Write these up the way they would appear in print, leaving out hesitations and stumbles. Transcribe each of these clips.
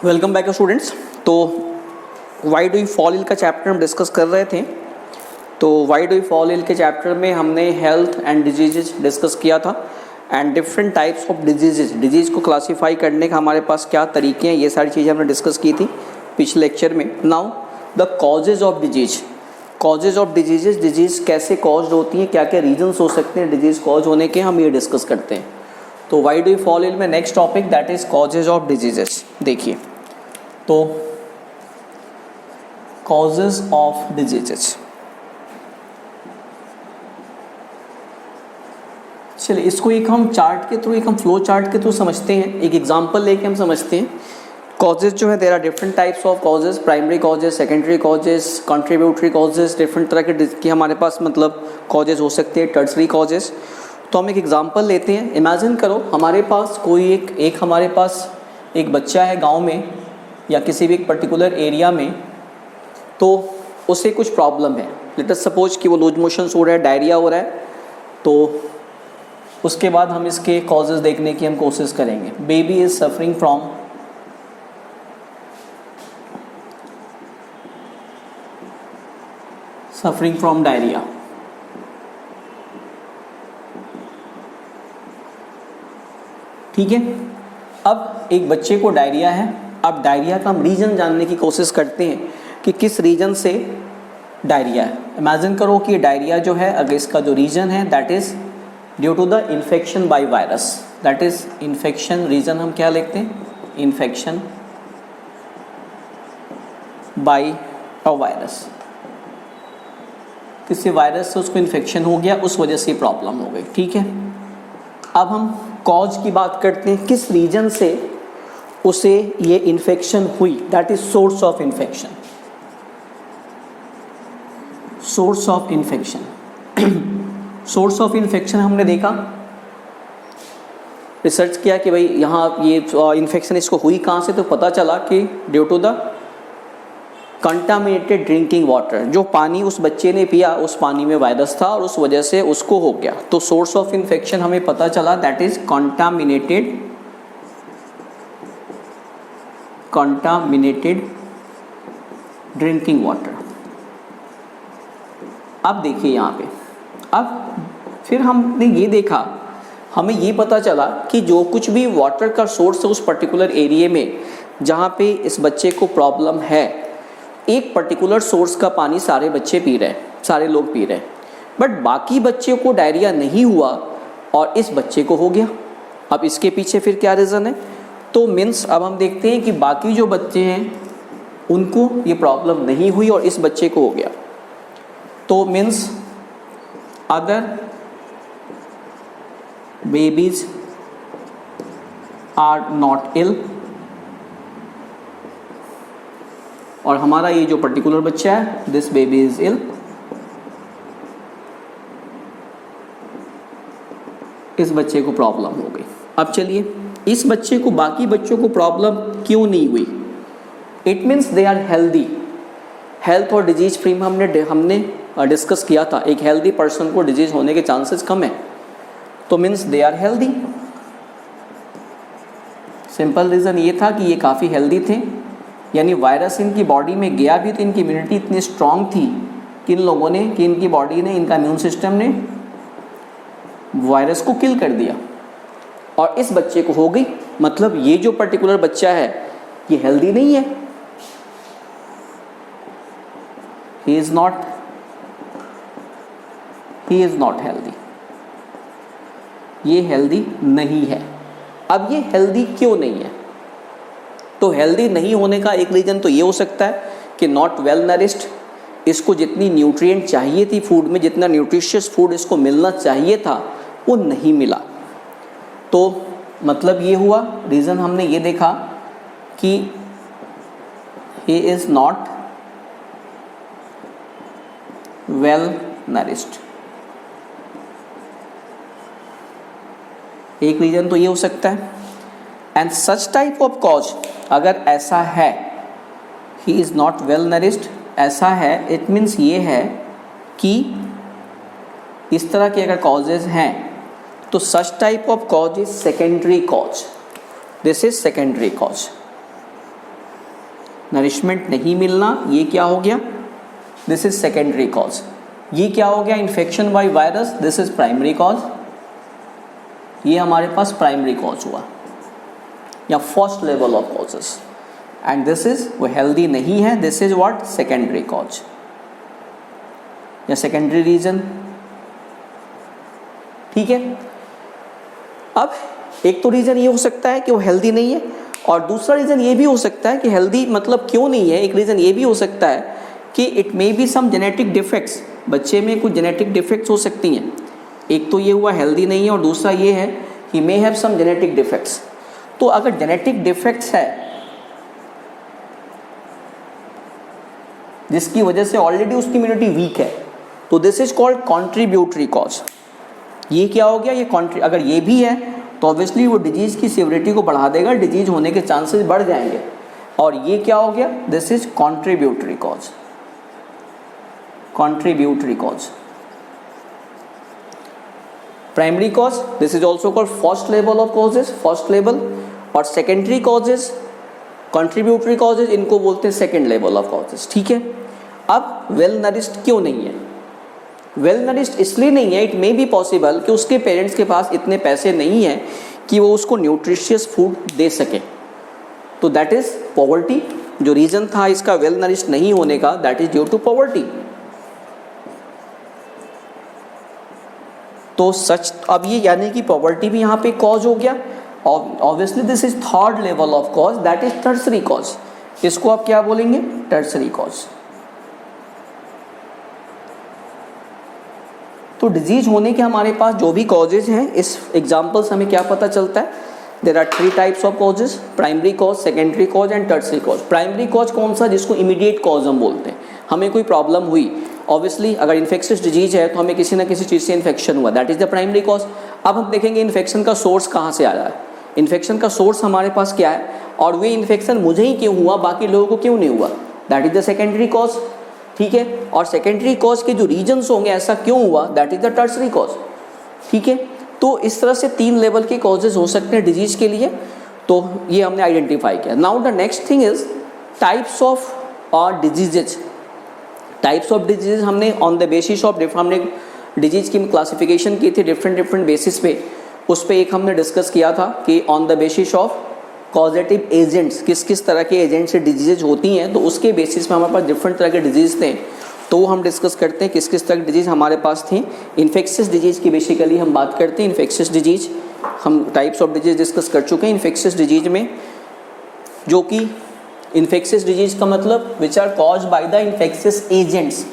Welcome back students. तो why do you fall ill का chapter हम डिस्कस कर रहे थे। तो why do you fall ill के चैप्टर में हमने हेल्थ एंड डिजीजेज डिस्कस किया था and different types of disease को क्लासीफाई करने का हमारे पास क्या तरीके हैं, ये सारी चीज़ें हमने डिस्कस की थी पिछले लेक्चर में। Now the causes of disease कैसे कॉज होती हैं, क्या क्या रीजन्स हो सकते हैं डिजीज़ कॉज होने के, हम ये डिस्कस करते हैं। तो why do you fall ill में next topic that is causes of diseases. देखिए तो कॉजेज ऑफ डिजीजेस, चलिए इसको एक हम चार्ट के थ्रू, एक हम फ्लो चार्ट के थ्रू समझते हैं, एक एग्जांपल लेके हम समझते हैं। कॉजेज जो है there are different types of causes, primary causes, secondary causes, contributory causes, different तरह के हमारे पास मतलब कॉजेज हो सकते हैं, टर्सरी कॉजेज। तो हम एक एग्जांपल लेते हैं। इमेजिन करो हमारे पास कोई एक हमारे पास एक बच्चा है गांव में या किसी भी एक पर्टिकुलर एरिया में, तो उसे कुछ प्रॉब्लम है। लेट अस सपोज कि वो लूज मोशंस हो रहा है, डायरिया हो रहा है। तो उसके बाद हम इसके कॉजेज़ देखने की हम कोशिश करेंगे। Baby is suffering from diarrhoea. ठीक है, अब एक बच्चे को डायरिया है। अब डायरिया का हम रीजन जानने की कोशिश करते हैं कि किस रीजन से डायरिया है। इमेजिन करो कि डायरिया जो है, अगर इसका जो रीजन है that is due to the infection by virus, that is infection. Reason हम क्या लिखते हैं? Infection by a virus. किसी वायरस से उसको इन्फेक्शन हो गया, उस वजह से प्रॉब्लम हो गई। ठीक है, अब हम कॉज की बात करते हैं, किस रीजन से उसे ये इन्फेक्शन हुई, that is source of infection. Source of infection source of infection हमने देखा, रिसर्च किया कि भाई यहाँ ये इन्फेक्शन इसको हुई कहाँ से, तो पता चला कि due to the contaminated drinking water. जो पानी उस बच्चे ने पिया, उस पानी में वायरस था और उस वजह से उसको हो गया। तो सोर्स ऑफ इन्फेक्शन हमें पता चला that is contaminated drinking water. अब देखिए यहाँ पे, अब फिर हमने ये देखा, हमें ये पता चला कि जो कुछ भी वाटर का सोर्स है उस पर्टिकुलर एरिया में जहाँ पे इस बच्चे को प्रॉब्लम है, एक पर्टिकुलर सोर्स का पानी सारे बच्चे पी रहे हैं, सारे लोग पी रहे हैं, बट बाकी बच्चे को डायरिया नहीं हुआ और इस बच्चे को हो गया। अब इसके पीछे फिर क्या रीज़न है? तो मीन्स अब हम देखते हैं कि बाकी जो बच्चे हैं उनको ये प्रॉब्लम नहीं हुई और इस बच्चे को हो गया। तो means other babies are not ill, और हमारा ये जो पर्टिकुलर बच्चा है, दिस बेबी इज इल, इस बच्चे को प्रॉब्लम हो गई। अब चलिए, इस बच्चे को बाकी बच्चों को प्रॉब्लम क्यों नहीं हुई? It means they are healthy. Health और डिजीज फ्री में हमने डिस्कस किया था, एक हेल्दी पर्सन को डिजीज होने के चांसेस कम है। तो means they are healthy. Simple reason ये था कि ये काफ़ी हेल्दी थे, यानी वायरस इनकी बॉडी में गया भी तो इनकी इम्यूनिटी इतनी स्ट्रांग थी कि इन लोगों ने, कि इनकी बॉडी ने, इनका इम्यून सिस्टम ने वायरस को किल कर दिया और इस बच्चे को हो गई। मतलब ये जो पर्टिकुलर बच्चा है ये हेल्दी नहीं है, ही इज नॉट हेल्दी, ये हेल्दी नहीं है। अब ये हेल्दी क्यों नहीं है? तो हेल्दी नहीं होने का एक रीज़न तो ये हो सकता है कि नॉट वेल नरिश्ड, इसको जितनी न्यूट्रिएंट चाहिए थी फूड में, जितना न्यूट्रिशियस फूड इसको मिलना चाहिए था वो नहीं मिला। तो मतलब ये हुआ, रीज़न हमने ये देखा कि he is not well nourished. एक रीज़न तो ये हो सकता है। And such type of cause, अगर ऐसा है, he is not well nourished, ऐसा है, इट मीन्स ये है कि इस तरह के अगर कॉजेज़ हैं तो such type of cause is secondary cause, this is secondary cause. Nourishment नहीं मिलना, ये क्या हो गया, दिस इज सेकेंडरी कॉज। ये क्या हो गया, infection by virus, this is primary cause, ये हमारे पास प्राइमरी कॉज हुआ या first level of causes. And this is, वो हेल्दी नहीं है, this is what, secondary cause या सेकेंडरी रीजन। ठीक है, अब एक तो रीजन ये हो सकता है कि वो हेल्दी नहीं है, और दूसरा रीजन ये भी हो सकता है कि हेल्दी मतलब क्यों नहीं है, एक रीजन ये भी हो सकता है कि it may be some genetic defects, बच्चे में कुछ जेनेटिक डिफेक्ट्स हो सकती हैं। एक तो ये हुआ हेल्दी नहीं है, और दूसरा ये है he may have some genetic defects. तो अगर जेनेटिक डिफेक्ट्स है जिसकी वजह से ऑलरेडी उसकी इम्यूनिटी वीक है, तो this is called contributory cause. ये क्या हो गया, ये अगर ये भी है तो ऑब्वियसली वो डिजीज की सिवियरिटी को बढ़ा देगा, डिजीज होने के चांसेस बढ़ जाएंगे। और ये क्या हो गया, this is contributory cause, contributory cause. Primary cause, this is also called first level of causes, first level, और सेकेंडरी कॉजेज, कंट्रीब्यूटरी कॉजेज, इनको बोलते हैं सेकेंड लेवल ऑफ कॉजेज। ठीक है, अब वेल नरिश्ड क्यों नहीं है, वेल नरिश्ड इसलिए नहीं है, इट मे बी पॉसिबल कि उसके पेरेंट्स के पास इतने पैसे नहीं हैं कि वो उसको न्यूट्रिशियस फूड दे सके, तो दैट इज पॉवर्टी। जो रीजन था इसका वेल नरिश्ड नहीं होने का, that is due to poverty. तो सच, अब ये यानी कि पॉवर्टी भी यहाँ पे कॉज हो गया। Obviously this is third level of cause, that is tertiary cause. इसको आप क्या बोलेंगे, टर्सरी कॉज। तो डिजीज होने के हमारे पास जो भी कॉजेज हैं, इस एग्जाम्पल से हमें क्या पता चलता है, there are 3 types of causes, primary cause, secondary cause and tertiary cause. Primary cause कौन सा, जिसको इमीडिएट कॉज हम बोलते हैं। हमें कोई प्रॉब्लम हुई, ऑब्वियसली अगर इन्फेक्शियस डिजीज है तो हमें किसी ना किसी चीज़ से इन्फेक्शन हुआ, that is the primary cause. अब हम देखेंगे इन्फेक्शन का सोर्स कहाँ से आ रहा है, इन्फेक्शन का सोर्स हमारे पास क्या है, और वे इन्फेक्शन मुझे ही क्यों हुआ, बाकी लोगों को क्यों नहीं हुआ, that is the secondary cause. ठीक है, और सेकेंडरी कॉज के जो रीजन्स होंगे ऐसा क्यों हुआ, that is the tertiary cause. ठीक है, तो इस तरह से 3 लेवल के कॉजेज हो सकते हैं डिजीज के लिए, तो ये हमने आइडेंटिफाई किया। Now the next thing is types of diseases. Types of disease हमने ऑन द बेसिस ऑफ हमने डिजीज की क्लासिफिकेशन की थी डिफरेंट बेसिस पे, उस पर एक हमने डिस्कस किया था कि on the basis of causative agents, किस किस तरह के एजेंट से डिजीज होती हैं, तो उसके बेसिस पे हमारे पास डिफरेंट तरह के डिजीज थे, तो वो हम डिस्कस करते हैं किस किस तरह की डिजीज हमारे पास थी। इन्फेक्शियस डिजीज की बेसिकली हम बात करते हैं। इन्फेक्शियस डिजीज हम टाइप्स ऑफ डिजीज डिस्कस कर चुके हैं। इन्फेक्शियस डिजीज में जो कि इन्फेक्शियस डिजीज का मतलब which are cause by the infectious agents,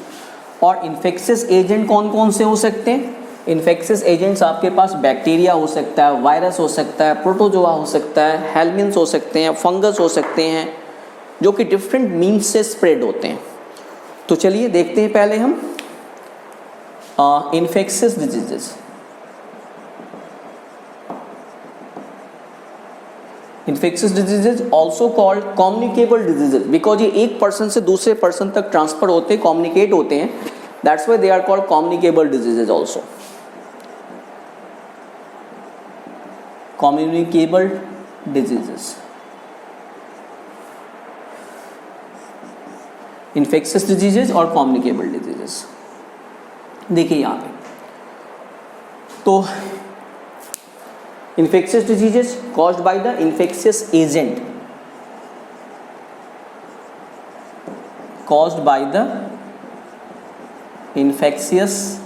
और इन्फेक्शियस एजेंट कौन कौन से हो सकते हैं, इन्फेक्शियस एजेंट्स आपके पास बैक्टीरिया हो सकता है, वायरस हो सकता है, प्रोटोजोआ हो सकता है, हेलमिन्स हो सकते हैं, फंगस हो सकते हैं, जो कि डिफरेंट मीन्स से स्प्रेड होते हैं। तो चलिए देखते हैं पहले हम infectious diseases. Infectious diseases also called communicable diseases, because ये एक पर्सन से दूसरे पर्सन तक ट्रांसफर होते हैं, कम्युनिकेट होते हैं, that's why they are called communicable diseases also. Communicable diseases, infectious diseases और कम्युनिकेबल डिजीजेस। देखिए यहाँ पे तो infectious diseases caused by the infectious agent, caused by the infectious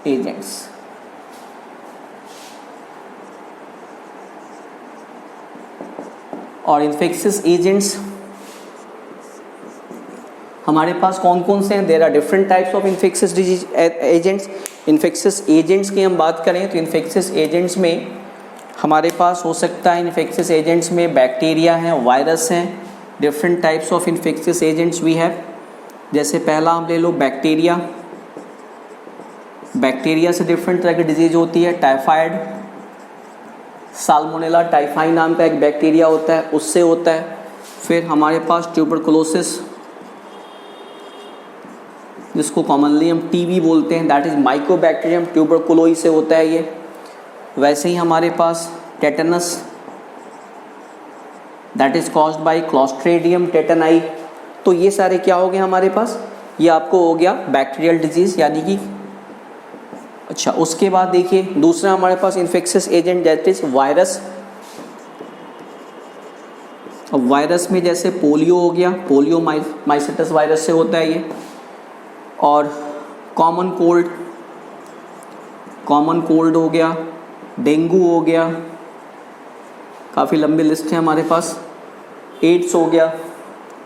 agents. और इन्फेक्शियस एजेंट्स हमारे पास कौन कौन से हैं, there are different types of infectious disease agents. Infectious agents की हम बात करें तो इन्फेक्शियस एजेंट्स में हमारे पास हो सकता है, इन्फेक्शियस एजेंट्स में बैक्टीरिया हैं, वायरस हैं, different types of infectious agents we have. जैसे पहला हम ले लो बैक्टीरिया, बैक्टीरिया से डिफरेंट तरह की डिजीज होती है, टाइफाइड, साल्मोनेला टाइफाई नाम का एक बैक्टीरिया होता है, उससे होता है। फिर हमारे पास ट्यूबरकुलोसिस, जिसको कॉमनली हम टीबी बोलते हैं, दैट इज माइकोबैक्टीरियम ट्यूबरकुलोई से होता है ये। वैसे ही हमारे पास tetanus, that is caused by Clostridium tetani. तो ये सारे क्या हो गए हमारे पास, ये आपको हो गया बैक्टीरियल डिजीज़ यानी कि। अच्छा, उसके बाद देखिए दूसरा हमारे पास infectious agent that is virus. अब वायरस में जैसे पोलियो हो गया, पोलियो माइसेटस वायरस से होता है ये, और कॉमन कोल्ड हो गया, डेंगू हो गया, काफ़ी लंबी लिस्ट है हमारे पास। एड्स हो गया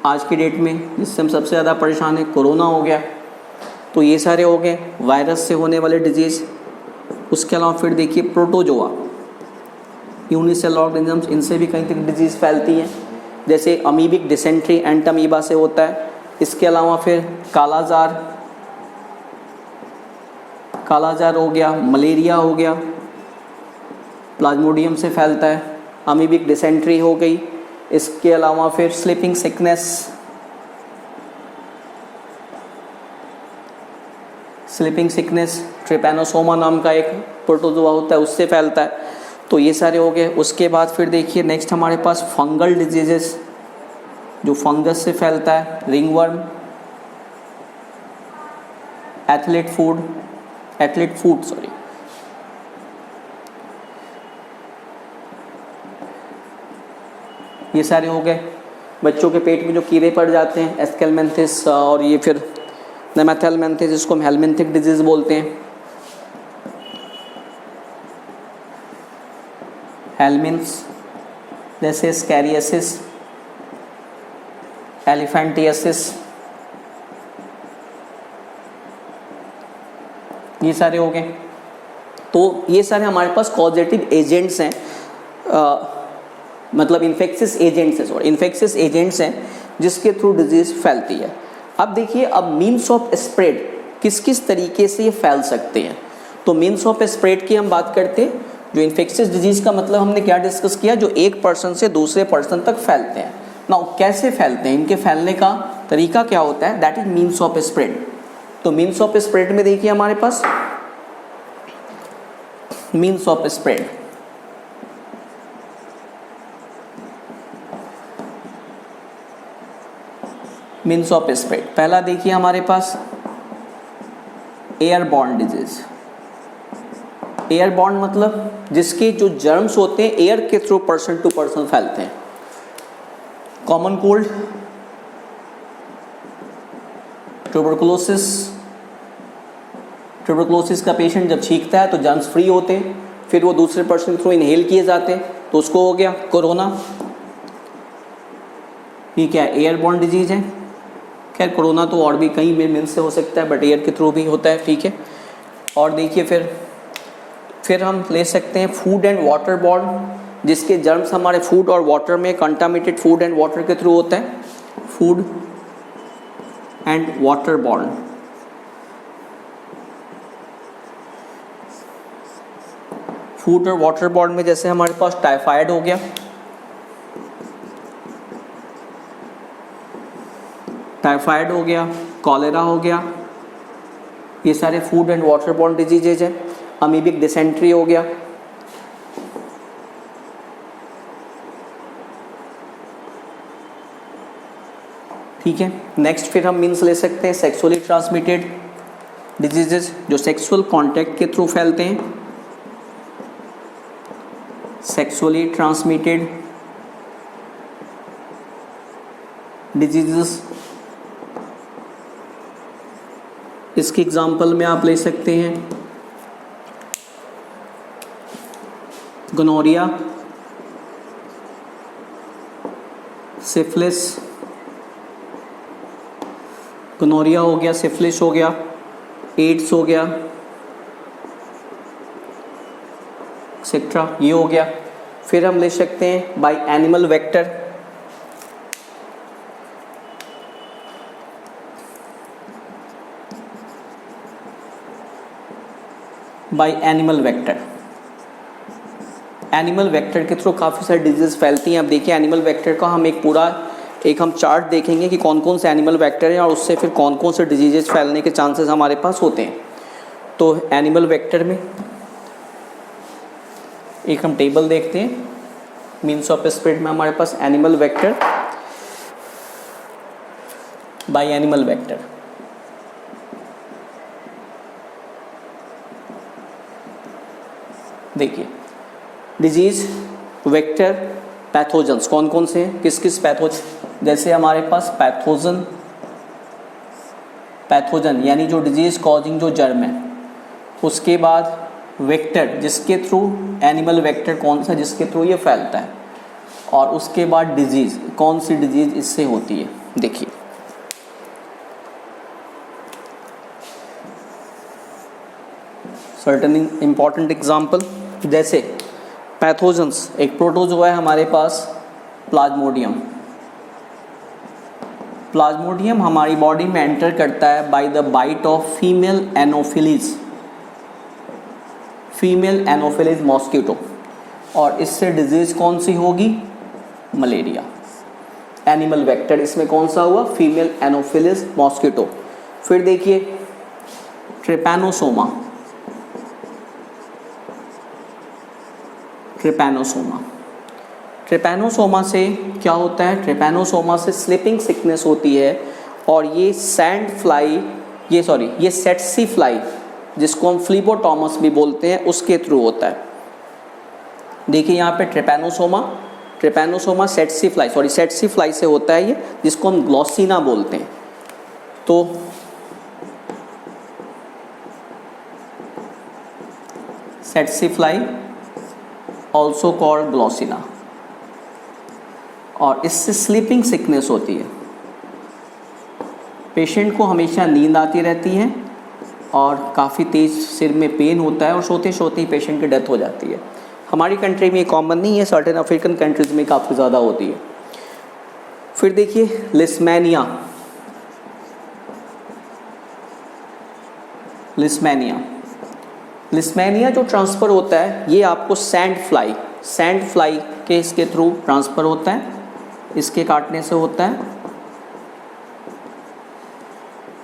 आज की डेट में जिससे हम सबसे ज़्यादा परेशान हैं, कोरोना हो गया। तो ये सारे हो गए वायरस से होने वाले डिजीज़। उसके अलावा फिर देखिए प्रोटोजोआ, यूनिसेल ऑर्गेनिजम्स, इनसे भी कई तरह की डिजीज़ फैलती हैं, जैसे अमीबिक डिसेंट्री एंटमीबा से होता है। इसके अलावा फिर कालाजार हो गया, मलेरिया हो गया, प्लाज्मोडियम से फैलता है, अमीबिक डिसेंट्री हो गई। इसके अलावा फिर स्लीपिंग सिकनेस ट्रिपैनोसोमा नाम का एक प्रोटोजोआ होता है, उससे फैलता है। तो ये सारे हो गए। उसके बाद फिर देखिए नेक्स्ट हमारे पास फंगल डिजीजेस जो फंगस से फैलता है, रिंगवर्म, एथलीट फूड ये सारे हो गए। बच्चों के पेट में जो कीड़े पड़ जाते हैं, एस्केलमेंथिस और ये फिर नेमेथेलमेंथिस, जिसको हम हेलमिंथिक डिजीज़ बोलते हैं, हेलमिन्स, जैसे स्कैरियसिस, एलिफेंटियासिस, ये सारे हो गए। तो ये सारे हमारे पास कॉजेटिव एजेंट्स हैं, मतलब इन्फेक्शियस एजेंट्स हैं जिसके थ्रू डिजीज़ फैलती है। अब देखिए, अब मीन्स ऑफ स्प्रेड किस किस तरीके से ये फैल सकते हैं। तो मीन्स ऑफ स्प्रेड की हम बात करते हैं। जो इन्फेक्शियस डिजीज़ का मतलब हमने क्या डिस्कस किया, जो एक पर्सन से दूसरे पर्सन तक फैलते हैं। नाउ कैसे फैलते हैं, इनके फैलने का तरीका क्या होता है, that is means of spread. तो मीन्स ऑफ स्प्रेड में देखिए हमारे पास मीन्स ऑफ स्प्रेड, पहला देखिए हमारे पास एयरबॉर्न डिजीज। एयरबॉर्न मतलब जिसके जो जर्म्स होते हैं एयर के थ्रू पर्सन टू पर्सन फैलते हैं। कॉमन कोल्ड, ट्यूबरकुलोसिस का पेशेंट जब छींकता है तो जर्म्स फ्री होते हैं, फिर वो दूसरे पर्सन के थ्रू इनहेल किए जाते हैं, तो उसको हो गया कोरोना। ये क्या है, एयरबॉर्न डिजीज है। खैर कोरोना तो और भी कई मीन्स से हो सकता है, बट एयर के थ्रू भी होता है, ठीक है। और देखिए फिर हम ले सकते हैं फूड एंड वाटर बॉर्न, जिसके जर्म्स हमारे फूड और वाटर में, कंटामिनेटेड फूड एंड वाटर के थ्रू होता है, food and water borne. Food और वाटर बॉर्न में जैसे हमारे पास टाइफाइड हो गया, कॉलेरा हो गया, ये सारे food and water borne diseases है। अमीबिक डिसेंट्री हो गया, ठीक है। नेक्स्ट फिर हम मीन्स ले सकते हैं सेक्सुअली ट्रांसमिटेड डिजीजेस, जो सेक्सुअल कांटेक्ट के थ्रू फैलते हैं। सेक्सुअली ट्रांसमिटेड डिजीजेस, इसकी एग्जांपल में आप ले सकते हैं गोनोरिया, सिफिलिस, गोनोरिया हो गया, सिफिलिस हो गया, एड्स हो गया, एक्सेट्रा, ये हो गया। फिर हम ले सकते हैं by animal vector, animal vector के थ्रू काफ़ी सारी डिजीज़ फैलती हैं। अब देखिए एनिमल वेक्टर का हम एक चार्ट देखेंगे कि कौन कौन से एनिमल वेक्टर हैं और उससे फिर कौन कौन से डिजीजेस फैलने के चांसेस हमारे पास होते हैं। तो एनिमल वेक्टर में एक हम टेबल देखते हैं। मीन्स ऑफ स्प्रेड में हमारे पास animal vector by animal vector. देखिए डिजीज वेक्टर पैथोजेंस कौन कौन से हैं, किस किस पैथोजन, जैसे हमारे पास पैथोजन यानी जो डिजीज कॉजिंग जो जर्म है, उसके बाद वेक्टर जिसके थ्रू एनिमल वेक्टर कौन सा जिसके थ्रू ये फैलता है, और उसके बाद डिजीज़ कौन सी डिजीज़ इससे होती है। देखिए सर्टेन इम्पॉर्टेंट एग्जांपल, जैसे पैथोजेंस, एक प्रोटोजोआ है हमारे पास प्लाज्मोडियम। प्लाज्मोडियम हमारी बॉडी में एंटर करता है by the bite of female anopheles mosquito, और इससे डिजीज़ कौन सी होगी, मलेरिया। एनिमल वेक्टर इसमें कौन सा हुआ, फीमेल एनोफिलीज मॉस्किटो। फिर देखिए ट्रिपैनोसोमा से क्या होता है, ट्रिपैनोसोमा से स्लीपिंग सिकनेस होती है, और ये ये सेट्सी फ्लाई जिसको हम फ्लीबोटॉमस भी बोलते हैं उसके थ्रू होता है। देखिए यहाँ पे ट्रिपैनोसोमा सेट्सी फ्लाई से होता है ये, जिसको हम ग्लॉसिना बोलते हैं। तो सेट्सी फ्लाई ऑल्सो कॉल्ड ग्लॉसिना, और इससे स्लीपिंग सिकनेस होती है। पेशेंट को हमेशा नींद आती रहती है और काफ़ी तेज़ सिर में पेन होता है, और सोते सोते ही पेशेंट की डेथ हो जाती है। हमारी कंट्री में ये कॉमन नहीं है, सर्टेन अफ्रीकन कंट्रीज़ में काफ़ी ज़्यादा होती है। फिर देखिए लिस्मेनिया जो ट्रांसफ़र होता है ये आपको सैंड फ्लाई के इसके थ्रू ट्रांसफ़र होता है, इसके काटने से होता है।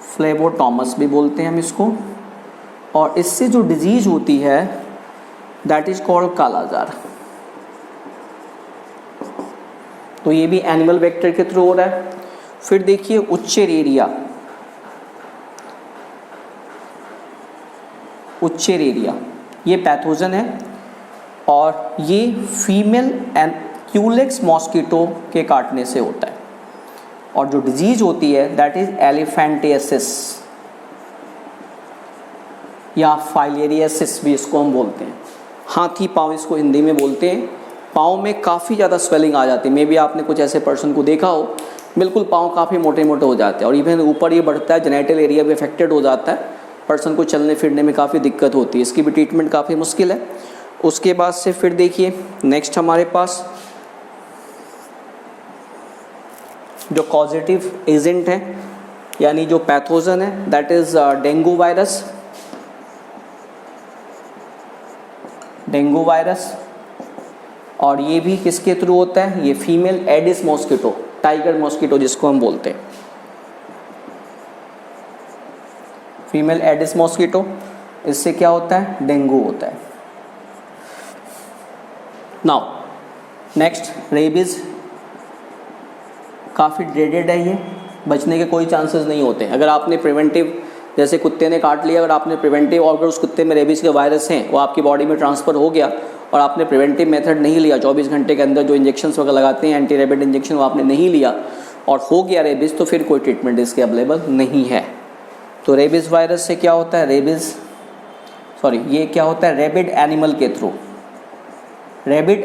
फ्लेबोटॉमस भी बोलते हैं हम इसको, और इससे जो डिजीज़ होती है दैट इज कॉल्ड कालाजार। तो ये भी एनिमल वेक्टर के थ्रू हो रहा है। फिर देखिए उच्चेरेरिया ये पैथोजन है, और ये फीमेल क्यूलेक्स मॉस्किटो के काटने से होता है, और जो डिजीज होती है दैट इज एलिफेंटियासिस या फाइलेरियासिस भी इसको हम बोलते हैं। हाथी पाँव इसको हिंदी में बोलते हैं। पाँव में काफ़ी ज़्यादा स्वेलिंग आ जाती है। मे बी आपने कुछ ऐसे पर्सन को देखा हो, बिल्कुल पाँव काफ़ी मोटे मोटे हो जाते हैं, और इवन ऊपर ये बढ़ता है, जेनिटल एरिया भी अफेक्टेड हो जाता है, पर्सन को चलने फिरने में काफ़ी दिक्कत होती है। इसकी भी ट्रीटमेंट काफ़ी मुश्किल है। उसके बाद से फिर देखिए नेक्स्ट हमारे पास जो कॉजेटिव एजेंट है यानी जो पैथोजन है दैट इज़ डेंगू वायरस, और ये भी किसके थ्रू होता है, ये female Aedes mosquito, tiger mosquito जिसको हम बोलते हैं, फीमेल एडिस मॉस्किटो, इससे क्या होता है, डेंगू होता है। नाउ नेक्स्ट रेबीज़, काफ़ी ड्रेडेड है, ये बचने के कोई चांसेस नहीं होते। अगर आपने प्रिवेंटिव, जैसे कुत्ते ने काट लिया, अगर आपने प्रिवेंटिव, और अगर उस कुत्ते में रेबीज़ के वायरस हैं वो आपकी बॉडी में ट्रांसफ़र हो गया और आपने प्रिवेंटिव मेथड नहीं लिया, 24 घंटे के अंदर जो इंजेक्शंस वगैरह लगाते हैं एंटी रेबिड इंजेक्शन, वो आपने नहीं लिया और हो गया रेबीज़, तो फिर कोई ट्रीटमेंट इसके अवेलेबल नहीं है। तो रेबीज़ वायरस से क्या होता है, ये क्या होता है, रेबिड एनिमल के थ्रू। रेबिड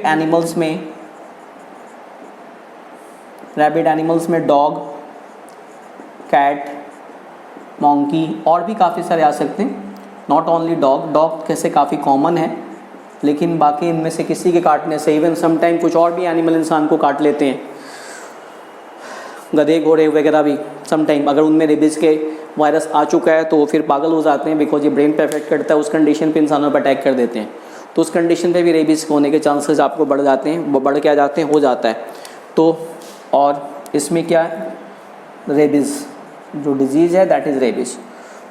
एनिमल्स में डॉग, कैट, मॉन्की और भी काफ़ी सारे आ सकते हैं। नॉट ओनली डॉग कैसे काफ़ी कॉमन है, लेकिन बाकी इनमें से किसी के काटने से, इवन समटाइम कुछ और भी एनिमल इंसान को काट लेते हैं, गधे घोड़े वगैरह भी समटाइम, अगर उनमें रेबीज़ के वायरस आ चुका है तो वो फिर पागल हो जाते हैं, बिकॉज ये ब्रेन पे अफेक्ट करता है, उस कंडीशन पे इंसानों पर अटैक कर देते हैं। तो उस कंडीशन पे भी रेबीज़ होने के चांसेस आपको बढ़ जाते हैं, वो बढ़ के आ जाते हैं, हो जाता है। तो और इसमें क्या है, रेबीज़ जो डिजीज़ है दैट इज़ रेबीज़।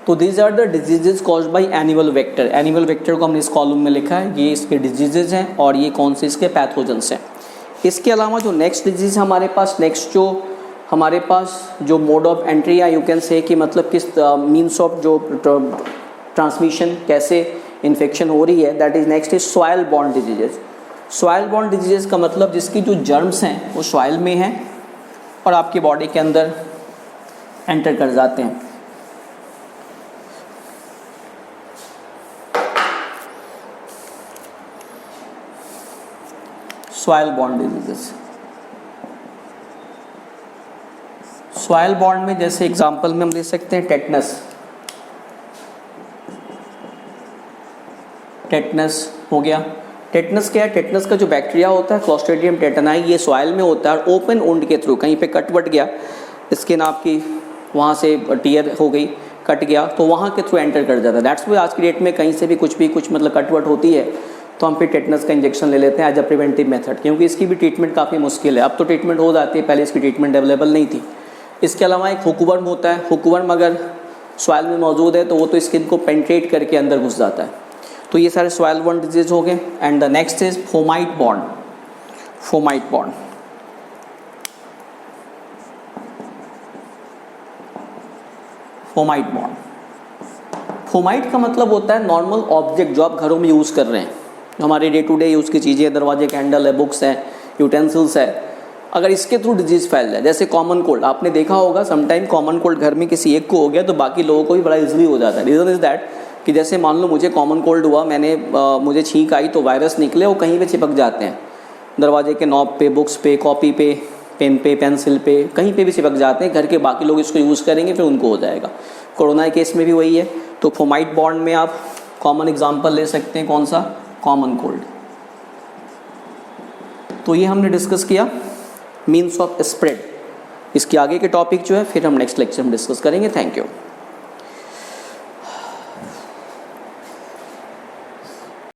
तो these are the diseases caused by animal vector. Animal vector को हमने इस कॉलम में लिखा है, ये इसके डिजीजेज हैं और ये कौन से इसके पैथोजेंस हैं। इसके अलावा जो नेक्स्ट डिजीज़ हमारे पास, नेक्स्ट जो हमारे पास जो मोड ऑफ एंट्री या यू कैन से कि मतलब किस मीन्स ऑफ जो ट्रांसमिशन कैसे इन्फेक्शन हो रही है, that is next is soil born diseases. Soil born diseases का मतलब जिसकी जो जर्म्स हैं वो सॉइल में हैं और आपकी बॉडी के अंदर एंटर कर जाते हैं। Soil borne diseases, soil born में जैसे एग्जांपल में हम ले सकते हैं टेटनस। टेटनस हो गया। टेटनस क्या है? टेटनस का जो बैक्टीरिया होता है क्लोस्ट्रीडियम टेटनाई, ये सॉइल में होता है। ओपन वुंड के थ्रू कहीं पे कट वट गया, स्किन आपकी वहाँ से टीयर हो गई, कट गया, तो वहाँ के थ्रू एंटर कर जाता है। दैट्स वाई आज की डेट में कहीं से भी कुछ मतलब कट वट होती है तो हम फिर टेटनस का इंजेक्शन ले लेते हैं एज अ प्रिवेंटिव मेथड, क्योंकि इसकी भी ट्रीटमेंट काफ़ी मुश्किल है। अब तो ट्रीटमेंट हो जाती है, पहले इसकी ट्रीटमेंट अवेलेबल नहीं थी। इसके अलावा एक हुकवर्म होता है। हुकवर्म अगर सॉइल में मौजूद है तो वो तो स्किन को पेंट्रेट करके अंदर घुस जाता है। तो ये सारे सॉइल बॉर्न डिजीज हो गए। And the next is fomite born. Fomite born, fomite born, fomite का मतलब होता है नॉर्मल ऑब्जेक्ट जो आप घरों में यूज़ कर रहे हैं, हमारे डे टू डे यूज़ की चीज़ें, दरवाजे, कैंडल है, बुक्स हैं, यूटेंसिल्स है, अगर इसके थ्रू डिजीज़ फैल जाए, जैसे कॉमन कोल्ड, आपने देखा होगा समटाइम कॉमन कोल्ड घर में किसी एक को हो गया तो बाकी लोगों को भी बड़ा इजीली हो जाता है। रीज़न इज़ दैट कि जैसे मान लो मुझे कॉमन कोल्ड हुआ, मुझे छींक आई तो वायरस निकले, वो कहीं पे चिपक जाते हैं, दरवाजे के नॉब पे, बुक्स पे, कॉपी पे, पेन पे, पेंसिल पे, कहीं पे भी चिपक जाते हैं। घर के बाकी लोग इसको यूज़ करेंगे फिर उनको हो जाएगा। कोरोना के केस में भी वही है। तो फोमाइट बॉर्न में आप कॉमन एग्जांपल ले सकते हैं, कौन सा? Common cold. तो ये हमने डिस्कस किया मीन्स ऑफ स्प्रेड। इसके आगे के टॉपिक जो है फिर हम नेक्स्ट लेक्चर में डिस्कस करेंगे। Thank you.